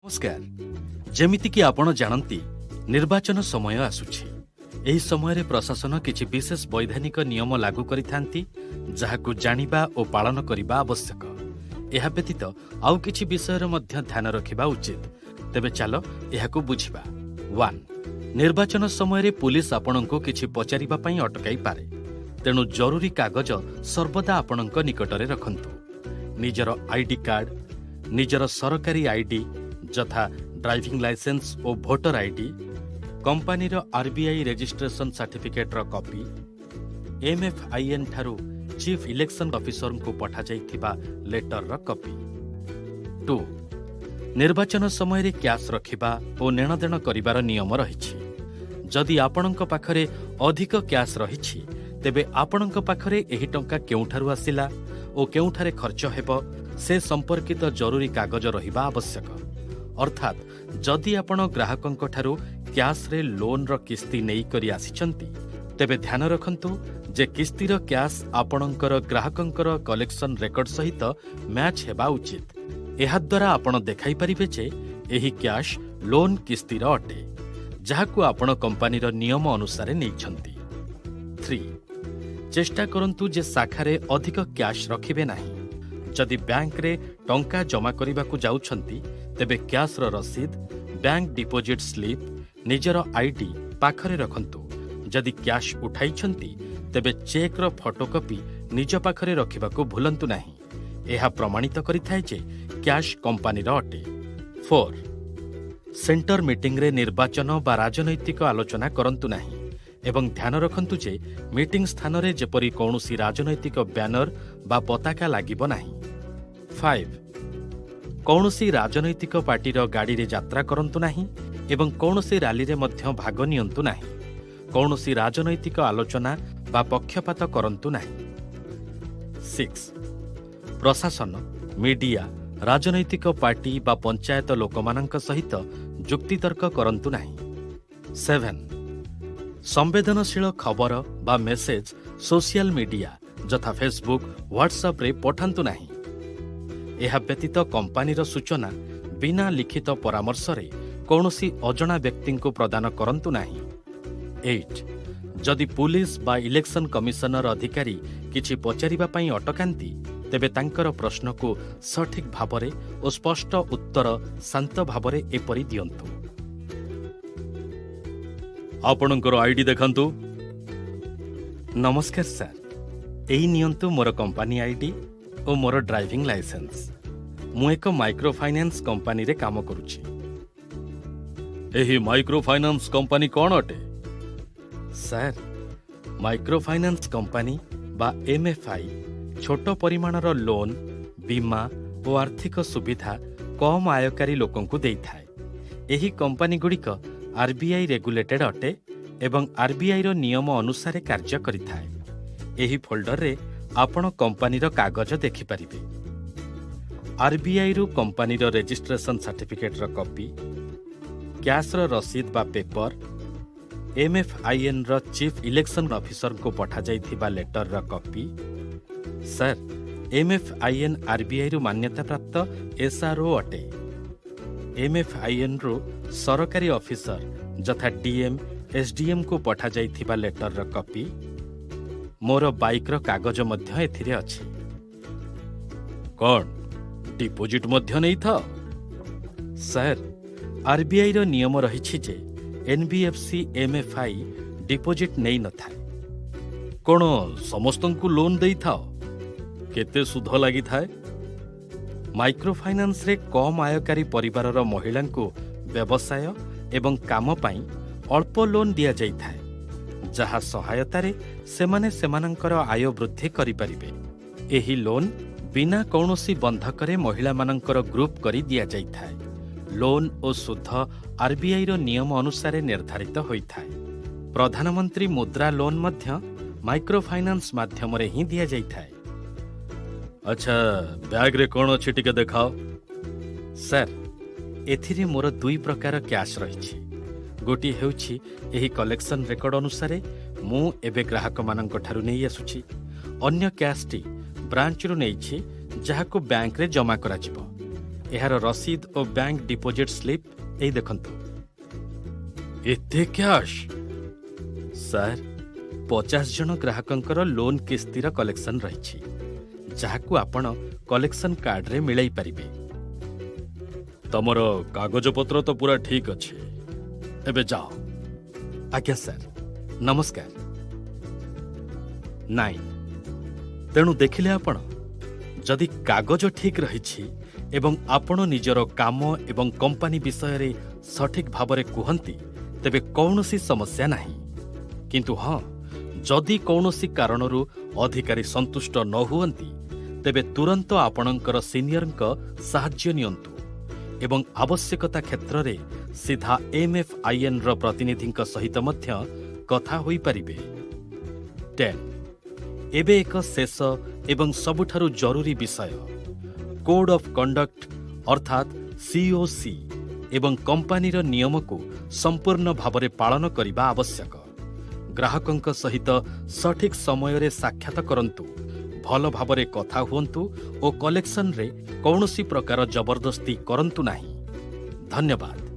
नमस्कार। जेमितिकी आपण जानती निर्वाचन समय आसुछि। एही समय प्रशासन किछि विशेष वैधानिक नियम लागू करिथांती जाहाकु जानिबा ओ पालन करिबा आवश्यक। एहा व्यतीत आउ किछि विषयर मध्य ध्यान रखिबा उचित। तेबे चलो एहाकु बुझिबा। 1. निर्वाचन समय पुलिस आपणको किछि पचारिबा पई अटकाई पारे। तेणु जरूरी कागज सर्वदा आपणको निकटरे रखंतु। निजर आईडी कार्ड, निजर सरकारी आईडी जथा ड्राइविंग लाइसेंस और भोटर आईडी, कंपनीर आरबीआई रजिस्ट्रेशन सर्टिफिकेट रो कॉपी, एमएफआईएन ठारू चीफ इलेक्शन ऑफिसर को पठा जाइथिबा लेटर रो कॉपी। 2. निर्वाचन समय रे कैश रखिबा और नेणदेण करिबार नियम रहिछि। जदि आपणक पाखरे अधिक कैश रहिछि तेबे आपणक पाखरे एही टंका केउठारू आसिला और केउठारे खर्च हेबो से संपर्कित जरूरी कागज रहिबा आवश्यक। अर्थात जदि आपण ग्राहकंक ठारू कैश रे लोन रो किस्ती नेई करी आसिचंती तेबे ध्यान रखंतु जे किस्तीर कैश आपणकर ग्राहकंकर कलेक्शन रेकर्ड सहित मैच हेबा उचित। एहा द्वारा आपण देखाई परिबे जे एही कैश लोन किस्तीर अटे जाहाकु आपण कंपनीर नियम अनुसार नेइछंती। 3. चेष्टा करंतु जे शाखारे अधिक कैश रखिबे नाही। जदि बैंक रे टंका जमा करिबाकु जाउछंती तेबे कैश रो रसीद, बैंक डिपोजिट स्लिप, निजर आईडी पाखरे रखंतु। जदि कैश उठाइछंती तेबे चेक रो फोटोकॉपी निज पाखरे रखिबाकु भूलंतु नाही। एहा प्रमाणित करिथाय जे कैश कंपनी रो अटे। 4. सेंटर मीटिंग रे निर्वाचन बा राजनैतिक आलोचना करंतु नाही एवं ध्यान रखंतु जे मीटिंग स्थान रे जेपरि कौनसी राजनैतिक बैनर बा पताका लागिबो नाही। 5. कौनसी राजनैतिक पार्टीर गाड़ी रे यात्रा करंतु नाही एवं कौनसी रैली रे मध्य भाग नियंतु नाही। कौनसी राजनैतिक आलोचना बा पक्षपात करंतु नाही। 6. प्रशासन, मीडिया, राजनैतिक पार्टी बा पंचायत लोकमानंक सहित जुक्तितर्क करंतु नाही। 7. संवेदनशील खबर बा मेसेज सोशल मीडिया जथा फेसबुक, व्हाट्सएप रे पठांतु नाही। एहा व्यतीत कंपनीर सूचना बिना लिखित परामर्श रे कौनसी अजଣା व्यक्ति को प्रदान करंतु नाही। 8. जदि पुलिस बा इलेक्शन कमिशनर अधिकारी किछि पचारिबा पई अटकांती तेबे तांकर प्रश्न को सठिक भाबरे और स्पष्ट उत्तर शांत भाबरे एपरि दियंतु। आपणकर आईडी देखंतु। नमस्कार सर, एही नियंतु मोर कंपनी आईडी और मोर ड्राइविंग लाइसेंस। मु एक माइक्रो फाइनेंस कंपनी रे काम करूछि। एही माइक्रो फाइनेंस कंपनी कोन अटे? सर, माइक्रो फाइनेंस कंपनी बा एमएफआई छोट परिमाणर लोन, बीमा और आर्थिक सुविधा कम आयकारी लोकंकु देइथाय। एही कंपनी गुड़िक आरबीआई रेगुलेटेड अटे एवं आरबीआई रो नियम अनुसार कार्य करिथाय। एही फोल्डर रे आपण कंपनीर कागज देखि परिबे। आरबीआई रो कंपनीर रजिस्ट्रेशन सर्टिफिकेट रो कॉपी, कैश रो रसीद बा पेपर, एमएफआईएन रो चीफ इलेक्शन ऑफिसर को पठा जाइथिबा लेटर रो कॉपी। सर, एमएफआईएन आरबीआई रो मान्यता प्राप्त एसआरओ अटे। एमएफआईएन रो सरकारी ऑफिसर जथा डीएम, एसडीएम को पठा जाइथिबा लेटर रो कॉपी। मोर बाइक रो कागज मध्य एथिरे अछि। कोन डिपोजिट मध्य नै था? सर, आरबीआई रो नियम रहिछि जे एनबीएफसी एमएफआई डिपोजिट नै न थाए। कोन समस्तंकु लोन देई थाओ? केते सुध लागि थाए? माइक्रो फाइनेंस रे कम आयकारी परिवारर महिलांकु व्यवसाय एवं काम पाई अल्प लोन दिया जाई थाए, जहा सहायता रे सेमाने सेमानंकर आय वृद्धि करि परिबे। एही लोन बिना कौनसी बंधक रे महिला मानंकर ग्रुप करी दिया जाई थाए। लोन और सुध आरबीआई रो नियम अनुसार निर्धारित होई थाए। प्रधानमंत्री मुद्रा लोन मध्य माइक्रो फाइनेंस माध्यम रे ही दिया जाई थाए। अच्छा, बैग रे कोन अछि टिके देखाओ। सर, एथिरे मोर दुई प्रकार कैश रहिछि। गोटी हेउछि एही कलेक्शन रेकर्ड अनुसार मु एबे ग्राहक मानंक ठारू नै आसुछि। अन्य कैशटी ब्रांच रु नैछि जाहाको बैंक रे जमा करा जिवो। ଏହାର ରସିଦ ଓ ବ୍ୟାଙ୍କ ଡିପୋଜିଟ୍ ସ୍ଲିପ୍ ଏଇ ଦେଖନ୍ତୁ। ଏତେ କ୍ୟାଶ୍? ସାର୍, 50 ଜଣ ଗ୍ରାହକଙ୍କର ଲୋନ୍ କିସ୍ତିର କଲେକ୍ସନ୍ ରହିଛି, ଯାହାକୁ ଆପଣ କଲେକ୍ସନ୍ କାର୍ଡରେ ମିଳାଇ ପାରିବେ। ତମର କାଗଜପତ୍ର ତ ପୁରା ଠିକ୍ ଅଛି, ଏବେ ଯାଅ। ଆଜ୍ଞା ସାର୍, ନମସ୍କାର। 9 ତେଣୁ ଦେଖିଲେ ଆପଣ, ଯଦି କାଗଜ ଠିକ୍ ରହିଛି ଏବଂ ଆପଣ ନିଜର କାମ ଏବଂ କମ୍ପାନୀ ବିଷୟରେ ସଠିକ୍ ଭାବରେ କୁହନ୍ତି, ତେବେ କୌଣସି ସମସ୍ୟା ନାହିଁ। କିନ୍ତୁ ହଁ, ଯଦି କୌଣସି କାରଣରୁ ଅଧିକାରୀ ସନ୍ତୁଷ୍ଟ ନ ହୁଅନ୍ତି, ତେବେ ତୁରନ୍ତ ଆପଣଙ୍କର ସିନିୟରଙ୍କ ସାହାଯ୍ୟ ନିଅନ୍ତୁ ଏବଂ ଆବଶ୍ୟକତା କ୍ଷେତ୍ରରେ ସିଧା MFINର ପ୍ରତିନିଧିଙ୍କ ସହିତ ମଧ୍ୟ କଥା ହୋଇପାରିବେ। 10 ଏବେ ଏକ ଶେଷ ଏବଂ ସବୁଠାରୁ ଜରୁରୀ ବିଷୟ, କୋଡ୍ ଅଫ୍ କଣ୍ଡକ୍ଟ ଅର୍ଥାତ୍ COC ଏବଂ କମ୍ପାନୀର ନିୟମକୁ ସମ୍ପୂର୍ଣ୍ଣ ଭାବରେ ପାଳନ କରିବା ଆବଶ୍ୟକ। ଗ୍ରାହକଙ୍କ ସହିତ ସଠିକ୍ ସମୟରେ ସାକ୍ଷାତ କରନ୍ତୁ, ଭଲ ଭାବରେ କଥା ହୁଅନ୍ତୁ ଓ କଲେକ୍ସନରେ କୌଣସି ପ୍ରକାର ଜବରଦସ୍ତି କରନ୍ତୁ ନାହିଁ। ଧନ୍ୟବାଦ।